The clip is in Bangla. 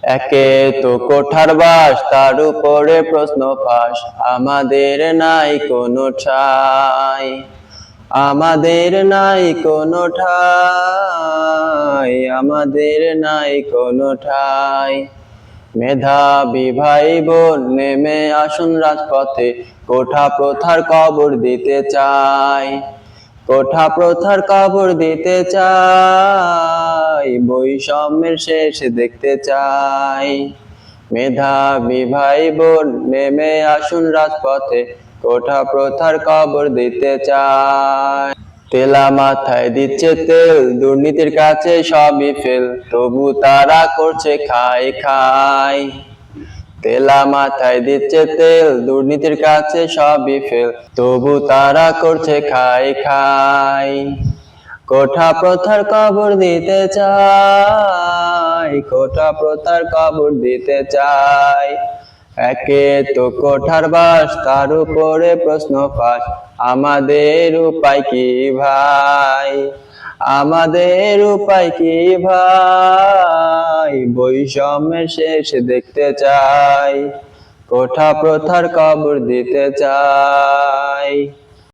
একে তো কোঠার বাস, তার উপরে প্রশ্ন ফাঁস, আমাদের নাই কোনো ঠাঁই, আমাদের নাই কোনো ঠাঁই, আমাদের নাই কোনো ঠাঁই। মেধাবী ভাই বোন নেমে আসুন রাজপথে, কোঠা প্রথার কবর দিতে চাই, কোঠা প্রথার কবর দিতে চাই, বৈষম্যের শেষ দেখতে চাই। মেধাবী ভাই বোন নেমে আসুন রাজপথে, কোঠা প্রথার কবর দিতে চাই। তেলা মাথায় দিচ্ছে তেল, দুর্নীতির কাছে সবই ফেল, তবু তারা করছে খাই খাই। তেলা মাথায় দিচ্ছে তেল, দুর্নীতির কাছে সবই ফেল, তবু তারা করছে খাই খাই। কোঠা প্রথার কবর দিতে চাই, কোঠা প্রথার কবর দিতে চাই। একে তো কোঠার বাস, তার উপরে প্রশ্ন ফাঁস, আমাদের উপায় কি ভাই, আমাদের উপায় কি ভাই, বৈষম্যের শেষ দেখতে চাই, কোঠা প্রথার কবর দিতে চাই।